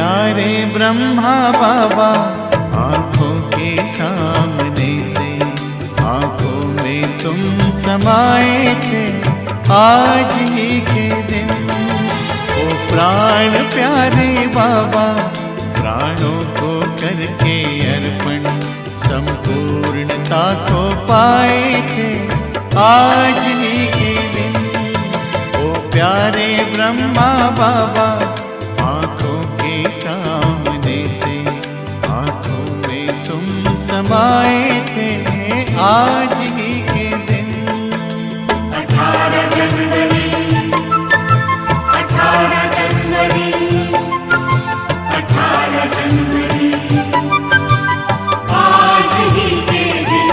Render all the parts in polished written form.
प्यारे ब्रह्मा बाबा आंखों के सामने से आंखों में तुम समाए थे आज ही के दिन। ओ प्राण प्यारे बाबा प्राणों को करके अर्पण संपूर्णता को पाए थे आज ही के दिन। ओ प्यारे ब्रह्मा बाबा आंखों के सामने से आंखों में तुम समाए थे आज ही के दिन। 18 जनवरी 18 जनवरी 18 जनवरी आज ही के दिन।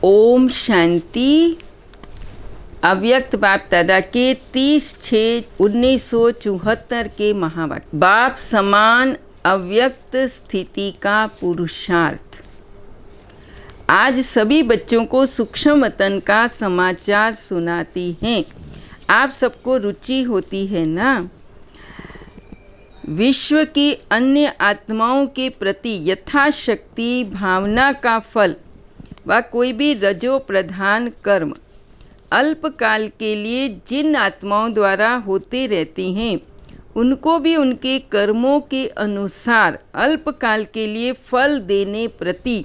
ओम शांति। अव्यक्त बाप दादा के 30/6/1974 के महावाक्य। बाप समान अव्यक्त स्थिति का पुरुषार्थ। आज सभी बच्चों को सूक्ष्म वतन का समाचार सुनाती हैं। आप सबको रुचि होती है ना? विश्व की अन्य आत्माओं के प्रति यथाशक्ति भावना का फल व कोई भी रजो प्रधान कर्म अल्पकाल के लिए जिन आत्माओं द्वारा होते रहते हैं, उनको भी उनके कर्मों के अनुसार अल्पकाल के लिए फल देने प्रति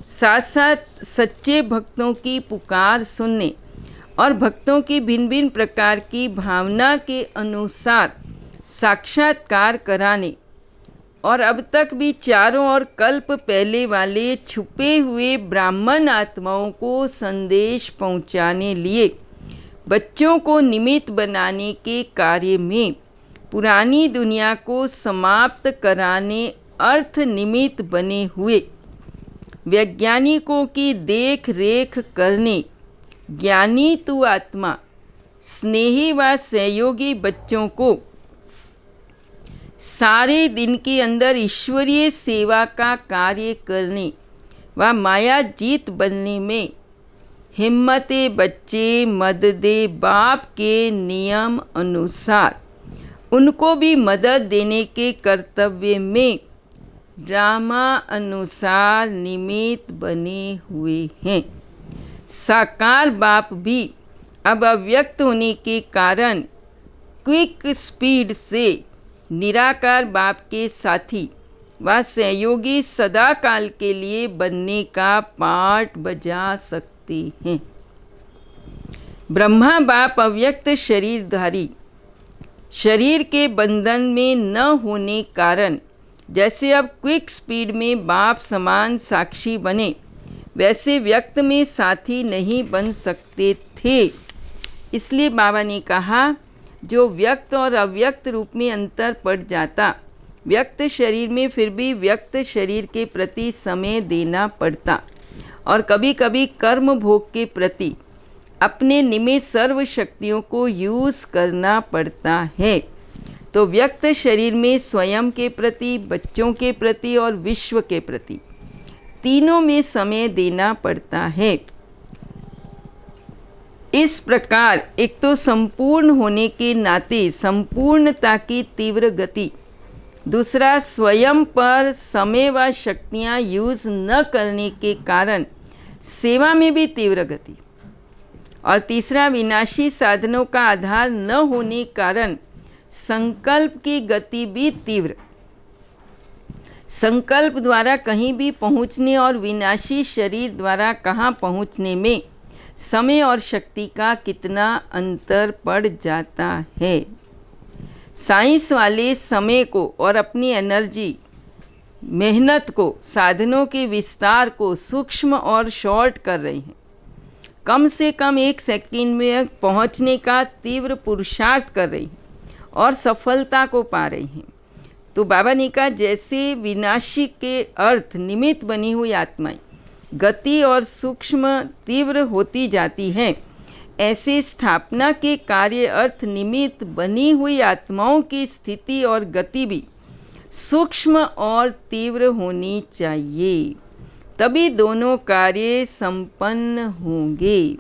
साथ साथ सच्चे भक्तों की पुकार सुनने और भक्तों की भिन्न भिन्न प्रकार की भावना के अनुसार साक्षात्कार कराने और अब तक भी चारों ओर कल्प पहले वाले छुपे हुए ब्राह्मण आत्माओं को संदेश पहुंचाने लिए बच्चों को निमित्त बनाने के कार्य में पुरानी दुनिया को समाप्त कराने अर्थ निमित्त बने हुए वैज्ञानिकों की देख रेख करने ज्ञानी तु आत्मा स्नेही व सहयोगी बच्चों को सारे दिन के अंदर ईश्वरीय सेवा का कार्य करने व माया जीत बनने में हिम्मते बच्चे मददे बाप के नियम अनुसार उनको भी मदद देने के कर्तव्य में ड्रामा अनुसार निमित्त बने हुए हैं। साकार बाप भी अब अव्यक्त होने के कारण क्विक स्पीड से निराकार बाप के साथी व सहयोगी सदा काल के लिए बनने का पाठ बजा सकते हैं। ब्रह्मा बाप अव्यक्त शरीरधारी शरीर के बंधन में न होने कारण जैसे अब क्विक स्पीड में बाप समान साक्षी बने, वैसे व्यक्त में साथी नहीं बन सकते थे। इसलिए बाबा ने कहा, जो व्यक्त और अव्यक्त रूप में अंतर पड़ जाता, व्यक्त शरीर में फिर भी व्यक्त शरीर के प्रति समय देना पड़ता और कभी कभी कर्म भोग के प्रति अपने निमित्त सर्व शक्तियों को यूज़ करना पड़ता है। तो व्यक्त शरीर में स्वयं के प्रति, बच्चों के प्रति और विश्व के प्रति तीनों में समय देना पड़ता है। इस प्रकार एक तो संपूर्ण होने के नाते संपूर्णता की तीव्र गति, दूसरा स्वयं पर समय व शक्तियाँ यूज़ न करने के कारण सेवा में भी तीव्र गति, और तीसरा विनाशी साधनों का आधार न होने कारण संकल्प की गति भी तीव्र। संकल्प द्वारा कहीं भी पहुँचने और विनाशी शरीर द्वारा कहाँ पहुँचने में समय और शक्ति का कितना अंतर पड़ जाता है। साइंस वाले समय को और अपनी एनर्जी मेहनत को साधनों के विस्तार को सूक्ष्म और शॉर्ट कर रहे हैं। कम से कम 1 सेकंड में पहुंचने का तीव्र पुरुषार्थ कर रही हैं और सफलता को पा रही हैं। तो बाबा ने कहा, जैसे विनाशी के अर्थ निमित्त बनी हुई आत्माएं गति और सूक्ष्म तीव्र होती जाती हैं, ऐसे स्थापना के कार्य अर्थ निमित्त बनी हुई आत्माओं की स्थिति और गति भी सूक्ष्म और तीव्र होनी चाहिए, तभी दोनों कार्य संपन्न होंगे।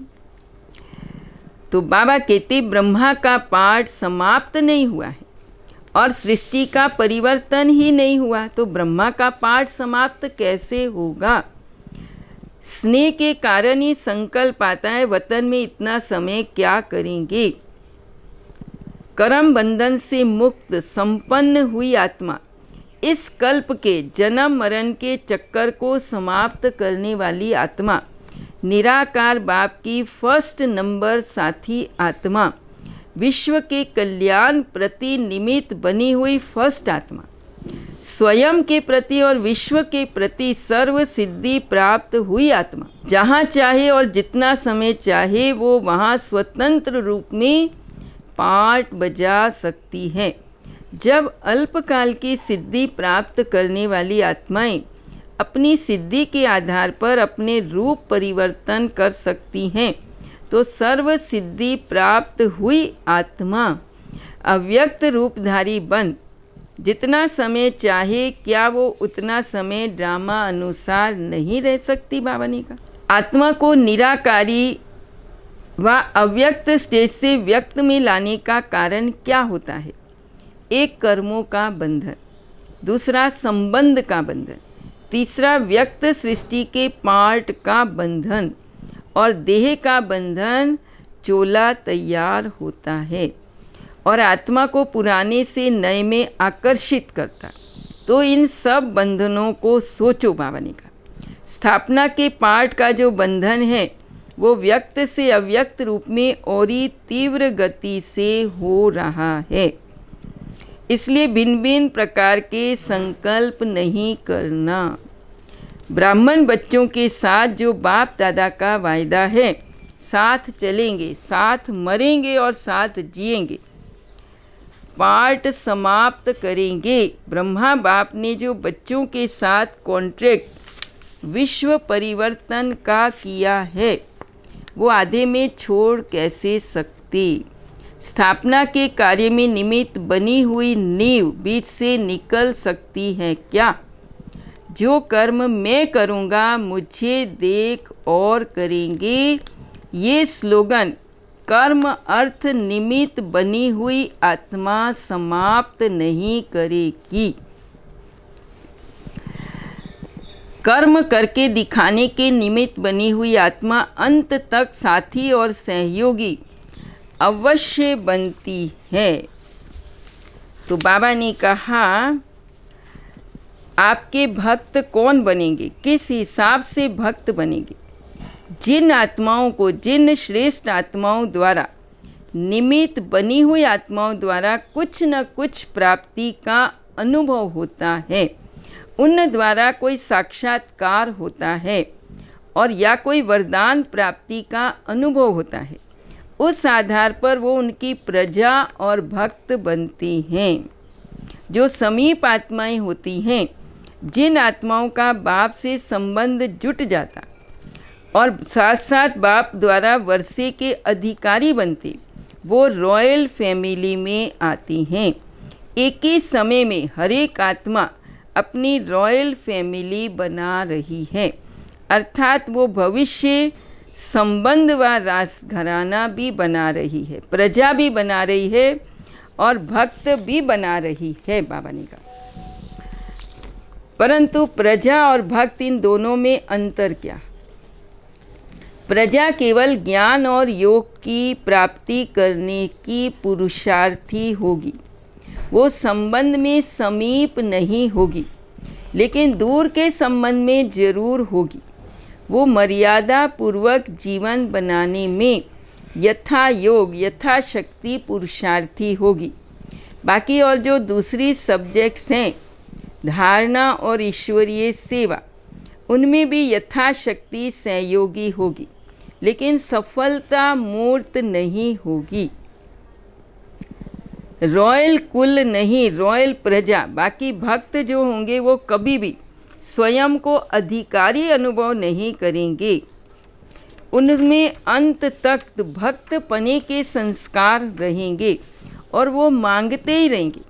तो बाबा कहते ब्रह्मा का पाठ समाप्त नहीं हुआ है और सृष्टि का परिवर्तन ही नहीं हुआ, तो ब्रह्मा का पाठ समाप्त कैसे होगा? स्नेह के कारण ही संकल्प आता है, वतन में इतना समय क्या करेंगे। कर्म बंधन से मुक्त संपन्न हुई आत्मा इस कल्प के जन्म मरण के चक्कर को समाप्त करने वाली आत्मा, निराकार बाप की फर्स्ट नंबर साथी आत्मा, विश्व के कल्याण प्रति निमित्त बनी हुई फर्स्ट आत्मा, स्वयं के प्रति और विश्व के प्रति सर्व सिद्धि प्राप्त हुई आत्मा, जहाँ चाहे और जितना समय चाहे वो वहाँ स्वतंत्र रूप में पाठ बजा सकती है। जब अल्पकाल की सिद्धि प्राप्त करने वाली आत्माएं अपनी सिद्धि के आधार पर अपने रूप परिवर्तन कर सकती हैं, तो सर्व सिद्धि प्राप्त हुई आत्मा अव्यक्त रूपधारी बन जितना समय चाहे, क्या वो उतना समय ड्रामा अनुसार नहीं रह सकती? बाबा ने कहा आत्मा को निराकारी व अव्यक्त स्टेज से व्यक्त में लाने का कारण क्या होता है? एक कर्मों का बंधन, दूसरा संबंध का बंधन, तीसरा व्यक्त सृष्टि के पार्ट का बंधन और देह का बंधन चोला तैयार होता है और आत्मा को पुराने से नए में आकर्षित करता। तो इन सब बंधनों को सोचो। बाबा ने कहा स्थापना के पाठ का जो बंधन है वो व्यक्त से अव्यक्त रूप में और ही तीव्र गति से हो रहा है, इसलिए भिन्न भिन्न प्रकार के संकल्प नहीं करना। ब्राह्मण बच्चों के साथ जो बाप दादा का वायदा है, साथ चलेंगे, साथ मरेंगे और साथ जिएंगे, पाठ समाप्त करेंगे। ब्रह्मा बाप ने जो बच्चों के साथ कॉन्ट्रैक्ट विश्व परिवर्तन का किया है, वो आधे में छोड़ कैसे सकते? स्थापना के कार्य में निमित्त बनी हुई नींव बीच से निकल सकती है क्या? जो कर्म मैं करूँगा मुझे देख और करेंगे, ये स्लोगन कर्म अर्थ निमित्त बनी हुई आत्मा समाप्त नहीं करेगी। कर्म करके दिखाने के निमित्त बनी हुई आत्मा अंत तक साथी और सहयोगी अवश्य बनती है। तो बाबा ने कहा आपके भक्त कौन बनेंगे, किस हिसाब से भक्त बनेंगे? जिन आत्माओं को, जिन श्रेष्ठ आत्माओं द्वारा, निमित्त बनी हुई आत्माओं द्वारा कुछ न कुछ प्राप्ति का अनुभव होता है, उन द्वारा कोई साक्षात्कार होता है और या कोई वरदान प्राप्ति का अनुभव होता है, उस आधार पर वो उनकी प्रजा और भक्त बनती हैं। जो समीप आत्माएं होती हैं, जिन आत्माओं का बाप से संबंध जुट जाता और साथ साथ बाप द्वारा वर्षे के अधिकारी बनते, वो रॉयल फैमिली में आती हैं। एक ही समय में हर एक आत्मा अपनी रॉयल फैमिली बना रही है, अर्थात वो भविष्य संबंध व रास घराना भी बना रही है, प्रजा भी बना रही है और भक्त भी बना रही है। बाबा ने कहा परंतु प्रजा और भक्त इन दोनों में अंतर क्या? प्रजा केवल ज्ञान और योग की प्राप्ति करने की पुरुषार्थी होगी, वो संबंध में समीप नहीं होगी, लेकिन दूर के संबंध में जरूर होगी। वो मर्यादा पूर्वक जीवन बनाने में यथा योग यथाशक्ति पुरुषार्थी होगी। बाकी और जो दूसरी सब्जेक्ट्स हैं, धारणा और ईश्वरीय सेवा, उनमें भी यथाशक्ति सहयोगी होगी, लेकिन सफलता मूर्त नहीं होगी। रॉयल कुल नहीं, रॉयल प्रजा। बाकी भक्त जो होंगे वो कभी भी स्वयं को अधिकारी अनुभव नहीं करेंगे। उनमें अंत तक भक्त पने के संस्कार रहेंगे और वो मांगते ही रहेंगे,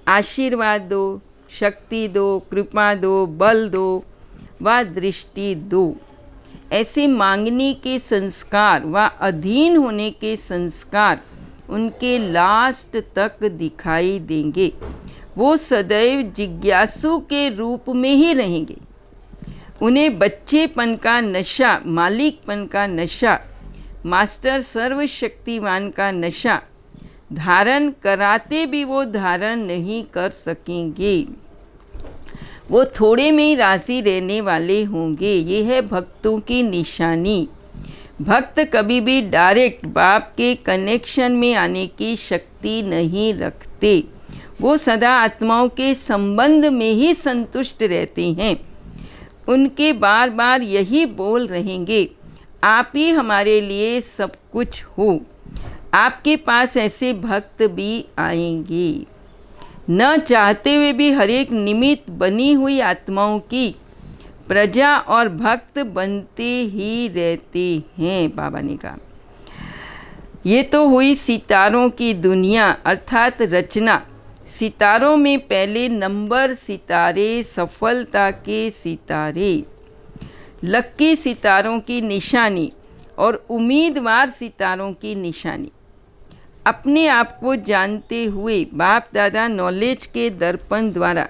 आशीर्वाद दो, शक्ति दो, कृपा दो, बल दो व दृष्टि दो। ऐसे मांगने के संस्कार व अधीन होने के संस्कार उनके लास्ट तक दिखाई देंगे। वो सदैव जिज्ञासु के रूप में ही रहेंगे। उन्हें बच्चेपन का नशा, मालिकपन का नशा, मास्टर सर्वशक्तिवान का नशा धारण कराते भी वो धारण नहीं कर सकेंगे। वो थोड़े में ही राज़ी रहने वाले होंगे। ये है भक्तों की निशानी। भक्त कभी भी डायरेक्ट बाप के कनेक्शन में आने की शक्ति नहीं रखते। वो सदा आत्माओं के संबंध में ही संतुष्ट रहते हैं। उनके बार बार यही बोल रहेंगे, आप ही हमारे लिए सब कुछ हो। आपके पास ऐसे भक्त भी आएंगे। न चाहते हुए भी हर एक निमित्त बनी हुई आत्माओं की प्रजा और भक्त बनते ही रहते हैं। बाबा ने कहा, ये तो हुई सितारों की दुनिया अर्थात रचना। सितारों में पहले नंबर सितारे, सफलता के सितारे, लक्की सितारों की निशानी और उम्मीदवार सितारों की निशानी। अपने आप को जानते हुए बाप दादा नॉलेज के दर्पण द्वारा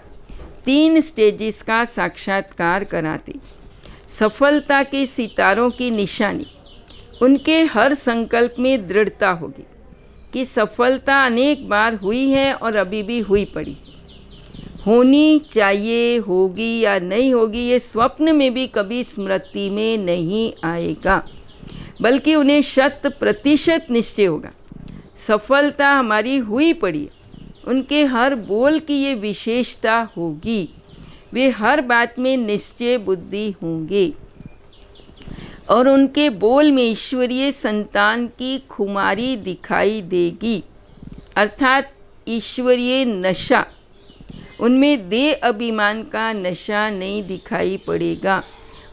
3 स्टेजेस का साक्षात्कार कराते। सफलता के सितारों की निशानी, उनके हर संकल्प में दृढ़ता होगी कि सफलता अनेक बार हुई है और अभी भी हुई पड़ी, होनी चाहिए, होगी या नहीं होगी ये स्वप्न में भी कभी स्मृति में नहीं आएगा, बल्कि उन्हें 100% निश्चय होगा सफलता हमारी हुई पड़ी। उनके हर बोल की ये विशेषता होगी, वे हर बात में निश्चय बुद्धि होंगे और उनके बोल में ईश्वरीय संतान की खुमारी दिखाई देगी अर्थात ईश्वरीय नशा। उनमें देह अभिमान का नशा नहीं दिखाई पड़ेगा।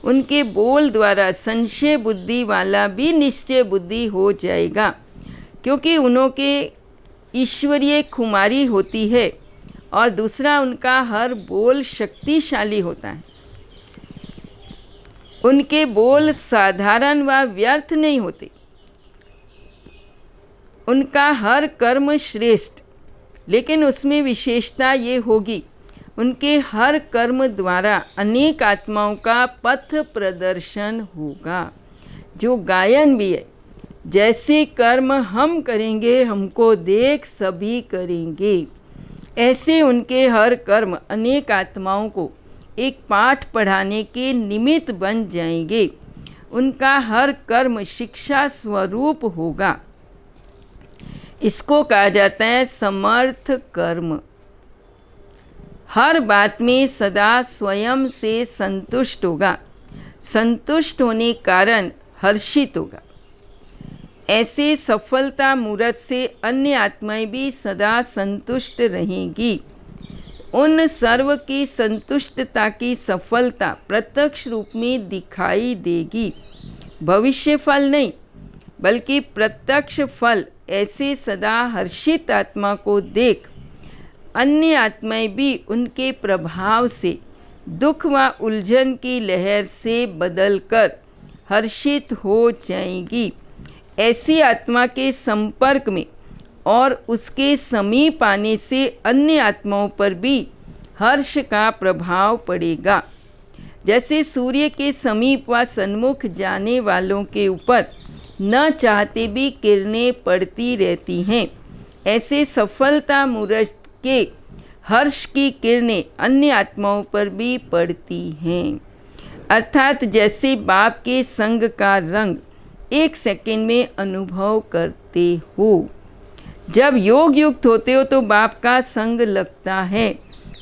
उनके बोल द्वारा संशय बुद्धि वाला भी निश्चय बुद्धि हो जाएगा, क्योंकि उनके ईश्वरीय खुमारी होती है और दूसरा उनका हर बोल शक्तिशाली होता है। उनके बोल साधारण व व्यर्थ नहीं होते। उनका हर कर्म श्रेष्ठ, लेकिन उसमें विशेषता ये होगी उनके हर कर्म द्वारा अनेक आत्माओं का पथ प्रदर्शन होगा। जो गायन भी है, जैसे कर्म हम करेंगे हमको देख सभी करेंगे, ऐसे उनके हर कर्म अनेक आत्माओं को एक पाठ पढ़ाने के निमित्त बन जाएंगे। उनका हर कर्म शिक्षा स्वरूप होगा। इसको कहा जाता है समर्थ कर्म। हर बात में सदा स्वयं से संतुष्ट होगा, संतुष्ट होने कारण हर्षित होगा। ऐसे सफलता मूर्त से अन्य आत्माएं भी सदा संतुष्ट रहेंगी। उन सर्व की संतुष्टता की सफलता प्रत्यक्ष रूप में दिखाई देगी, भविष्य फल नहीं बल्कि प्रत्यक्ष फल। ऐसे सदा हर्षित आत्मा को देख अन्य आत्माएं भी उनके प्रभाव से दुख व उलझन की लहर से बदलकर हर्षित हो जाएंगी। ऐसी आत्मा के संपर्क में और उसके समीप आने से अन्य आत्माओं पर भी हर्ष का प्रभाव पड़ेगा। जैसे सूर्य के समीप व सन्मुख जाने वालों के ऊपर न चाहते भी किरणें पड़ती रहती हैं, ऐसे सफलता मूर्त के हर्ष की किरणें अन्य आत्माओं पर भी पड़ती हैं। अर्थात जैसे बाप के संग का रंग 1 सेकंड में अनुभव करते हो। जब योग युक्त होते हो तो बाप का संग लगता है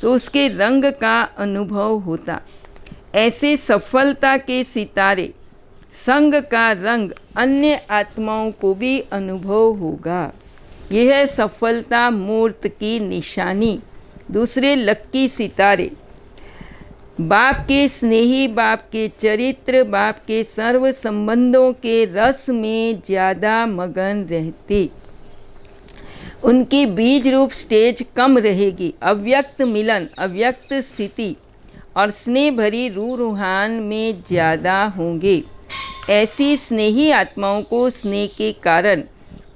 तो उसके रंग का अनुभव होता। ऐसे सफलता के सितारे संग का रंग अन्य आत्माओं को भी अनुभव होगा। यह है सफलता मूर्त की निशानी। दूसरे लक्की सितारे, बाप के स्नेही, बाप के चरित्र, बाप के सर्व संबंधों के रस में ज़्यादा मगन रहते। उनकी बीज रूप स्टेज कम रहेगी। अव्यक्त मिलन, अव्यक्त स्थिति और स्नेह भरी रूहान में ज़्यादा होंगे। ऐसी स्नेही आत्माओं को स्नेह के कारण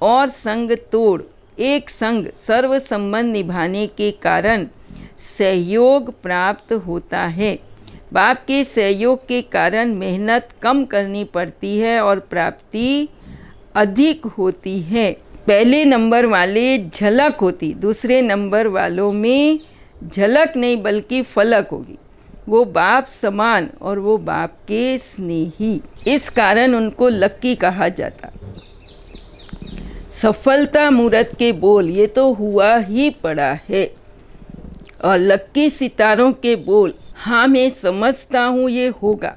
और संग तोड़ एक संग सर्व संबंध निभाने के कारण सहयोग प्राप्त होता है। बाप के सहयोग के कारण मेहनत कम करनी पड़ती है और प्राप्ति अधिक होती है। पहले नंबर वाले झलक होती, दूसरे नंबर वालों में झलक नहीं बल्कि फलक होगी। वो बाप समान और वो बाप के स्नेही, इस कारण उनको लक्की कहा जाता। सफलता मूर्त के बोल, ये तो हुआ ही पड़ा है। और लक्की सितारों के बोल, हाँ मैं समझता हूँ ये होगा।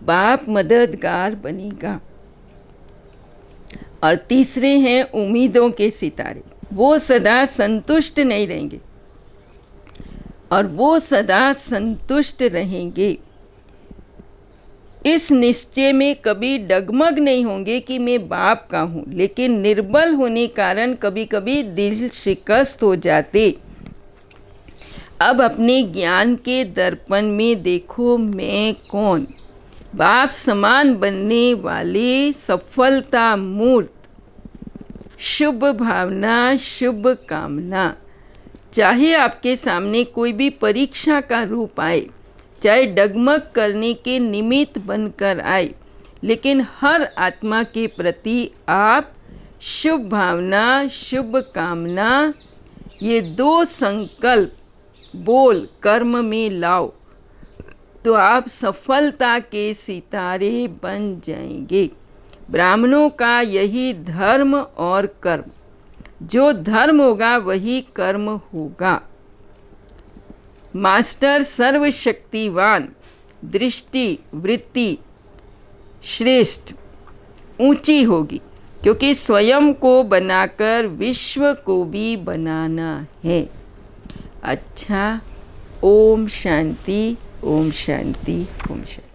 बाप मददगार बनेगा। और तीसरे हैं उम्मीदों के सितारे, वो सदा संतुष्ट नहीं रहेंगे और वो सदा संतुष्ट रहेंगे। इस निश्चय में कभी डगमग नहीं होंगे कि मैं बाप का हूँ, लेकिन निर्बल होने कारण कभी कभी दिल शिकस्त हो जाते। अब अपने ज्ञान के दर्पण में देखो मैं कौन। बाप समान बनने वाले सफलता मूर्त, शुभ भावना, शुभ कामना। चाहे आपके सामने कोई भी परीक्षा का रूप आए, चाहे डगमग करने के निमित्त बनकर आए, लेकिन हर आत्मा के प्रति आप शुभ भावना, शुभ कामना, ये दो संकल्प बोल कर्म में लाओ तो आप सफलता के सितारे बन जाएंगे। ब्राह्मणों का यही धर्म और कर्म, जो धर्म होगा वही कर्म होगा। मास्टर सर्वशक्तिवान, दृष्टि वृत्ति श्रेष्ठ ऊंची होगी, क्योंकि स्वयं को बनाकर विश्व को भी बनाना है। अच्छा, ओम शांति, ओम शांति, ओम शांति।